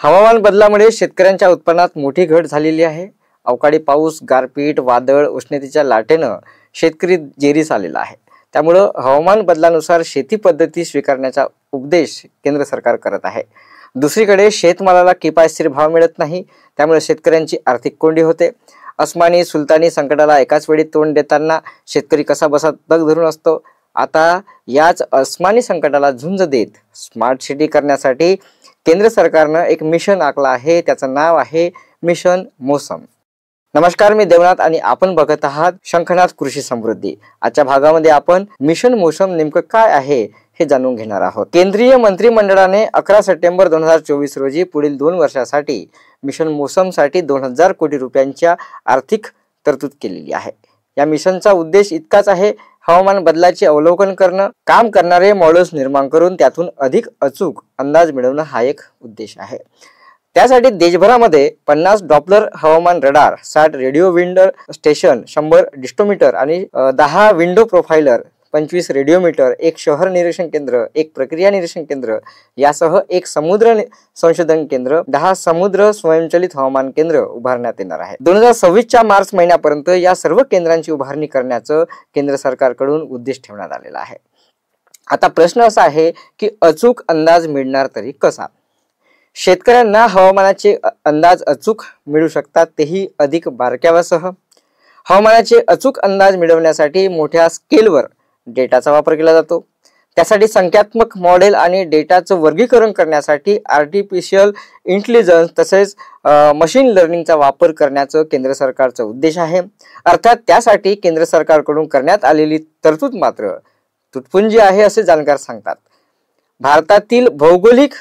हवामान बदलामुळे शेतकऱ्यांच्या उत्पन्नात मोठी घट झालेली आहे। अवकाळी पाऊस, गारपीट, वादळ, उष्णतेच्या लाटेनं शेतकरी जेरीस आलेला आहे। त्यामुळे हवामान बदलानुसार शेती पद्धती स्वीकारण्याचा उपदेश केंद्र सरकार करत आहे। दुसरीकडे शेतमालाला किफायतशीर भाव मिळत नाही, त्यामुळे शेतकऱ्यांची आर्थिक कोंडी होते। अस्मानी सुलतानी संकटाला एकाच वेळी तोंड देताना शेतकरी कसा बसा तग धरून असतो। आता याच अस्मानी संकटाला झुंज देत स्मार्ट सिटी करण्यासाठी केंद्र सरकारने एक मिशन आखलं आहे। त्याचं नाव आहे मिशन मोसम। नमस्कार, मी देवनाथ आणि आपण बघत आहात शंखनाद कृषी समृद्धी। आजच्या भागामध्ये आपण मिशन मोसम नेमकं काय आहे हे जाणून घेणार आहोत। केंद्रीय मंत्रिमंडळाने 11 सप्टेंबर 2024 रोजी पुढील 2 वर्षासाठी मिशन मोसम साठी 2000 कोटी रुपयांच्या आर्थिक तरतूद केलेली आहे। या मिशनचा उद्देश इतकाच आहे, हवामान बदलाचे अवलोकन करणं, काम करणारे मॉडेल्स निर्माण करून त्यातून अधिक अचूक अंदाज मिळवणं हा एक उद्देश आहे। त्यासाठी देशभरामध्ये 50 डॉपलर हवामान रडार, 60 रेडिओ विंडर स्टेशन, 100 डिस्टोमीटर आणि 10 विंडो प्रोफाइलर, 25 रेडिओमीटर, 1 शहर निरीक्षण केंद्र, 1 प्रक्रिया निरीक्षण केंद्र यासह 1 समुद्र संशोधन केंद्र, 10 समुद्र स्वयंचलित हवामान केंद्र उभारण्यात येणार आहे। 2026च्या मार्च महिन्यापर्यंत या सर्व केंद्रांची उभारणी करण्याचं केंद्र सरकारकडून उद्देश ठेवण्यात आलेला आहे। आता प्रश्न असा आहे की अचूक अंदाज मिळणार तरी कसा? शेतकऱ्यांना हवामानाचे अंदाज अचूक मिळू शकतात, तेही अधिक बारकाव्यासह। हवामानाचे अचूक अंदाज मिळवण्यासाठी मोठ्या स्केलवर डेटाचा वापर केला जातो। त्यासाठी संख्यात्मक मॉडेल आणि डेटाचं वर्गीकरण करण्यासाठी आर्टिफिशियल इंटेलिजन्स तसेच मशीन लर्निंगचा वापर करण्याचं केंद्र सरकारचा उद्देश आहे। अर्थात त्यासाठी केंद्र सरकारकडून करण्यात आलेली तरतूद मात्र तुटपुंजी आहे असे जाणकार सांगतात। भारतातील भौगोलिक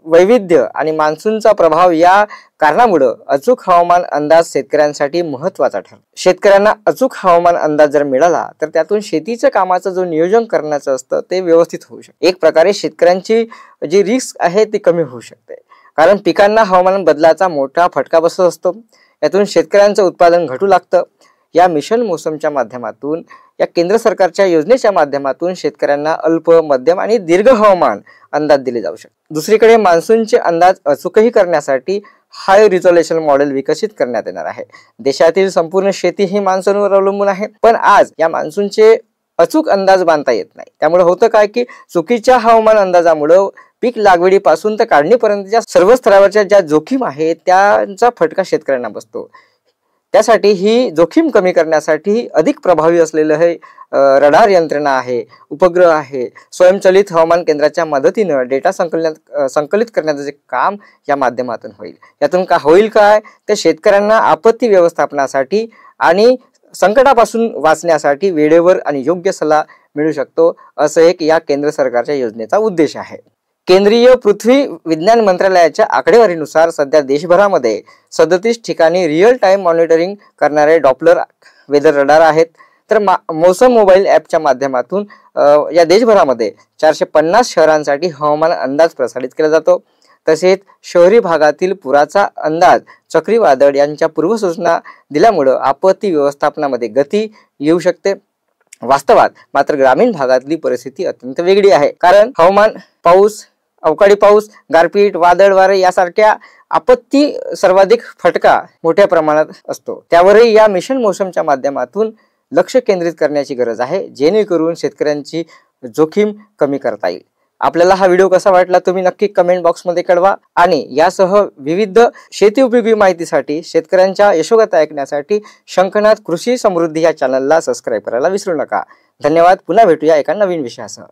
वैविध्य आणि मान्सूनचा प्रभाव या कारणामुळे अचूक हवामान अंदाज शेतकऱ्यांसाठी महत्त्वाचा ठरतो। शेतकऱ्यांना अचूक हवामान अंदाज जर मिळाला तर त्यातून शेतीच्या कामाचं जो नियोजन करण्याचं असतं ते व्यवस्थित होऊ शकते। एक प्रकारे शेतकऱ्यांची जी रिस्क आहे ती कमी होऊ शकते, कारण पिकांना हवामान बदलाचा मोठा फटका बसत असतो। यातून शेतकऱ्यांचं उत्पादन घटू लागतं। या मिशन मोसमच्या माध्यमातून, या केंद्र सरकारच्या योजनेच्या माध्यमातून शेतकऱ्यांना अल्प, मध्यम आणि दीर्घ हवामान अंदाज दिले जाऊ शकतात। दुसरीकडे मान्सूनचे अंदाज अचूकही करण्यासाठी हाय रिझोल्युशन मॉडेल विकसित करण्यात येणार आहे। देशातील संपूर्ण शेती ही मान्सूनवर अवलंबून आहे, पण आज या मान्सूनचे अचूक अंदाज बांधता येत नाही। त्यामुळे होतं काय की चुकीच्या हवामान अंदाजामुळे पीक लागवडीपासून तर काढणीपर्यंतच्या सर्व स्तरावरच्या ज्या जोखीम आहेत त्यांचा फटका शेतकऱ्यांना बसतो। त्यासाठी ही जोखीम कमी करण्यासाठी अधिक प्रभावी असलेलं हे रडार यंत्रणा आहे, उपग्रह आहे। स्वयंचलित हवामान केंद्राच्या मदतीने डेटा संकलित करण्याचे काम या माध्यमातून होईल। यातून का होईल काय तर शेतकऱ्यांना आपत्ती व्यवस्थापनासाठी आणि संकटापासून वाचण्यासाठी वेळेवर आणि योग्य सल्ला मिळू शकतो, असं एक या केंद्र सरकारच्या योजनेचा उद्देश आहे। केंद्रीय पृथ्वी विज्ञान मंत्रालयाच्या आकडेवारीनुसार सध्या देशभरामध्ये 37 ठिकाणी रिअल टाइम मॉनिटरिंग करणारे डॉपलर वेदर रडार आहेत। तर मौसम मोबाईल ॲपच्या माध्यमातून या देशभरामध्ये 450 शहरांसाठी हवामान अंदाज प्रसारित केला जातो। तसेच शहरी भागातील पुराचा अंदाज, चक्रीवादळ यांच्या पूर्वसूचना दिल्यामुळे आपत्ती व्यवस्थापनामध्ये गती येऊ शकते। वास्तवात मात्र ग्रामीण भागातली परिस्थिती अत्यंत वेगळी आहे, कारण हवामान, पाऊस, अवकाळी पाऊस, गारपीट, वादळ वारे यासारख्या आपत्ती सर्वाधिक फटका मोठ्या प्रमाणात असतो। त्यावरही या मिशन मोसमच्या माध्यमातून लक्ष केंद्रित करण्याची गरज आहे, जेणेकरून शेतकऱ्यांची जोखीम कमी करता येईल। आपल्याला हा व्हिडिओ कसा वाटला तुम्ही नक्की कमेंट बॉक्समध्ये कळवा आणि यासह विविध शेती उपयोगी माहितीसाठी, शेतकऱ्यांच्या यशोगाथा ऐकण्यासाठी शंखनाद कृषी समृद्धी या चॅनलला सबस्क्राईब करायला विसरू नका। धन्यवाद। पुन्हा भेटूया एका नवीन विषयासह।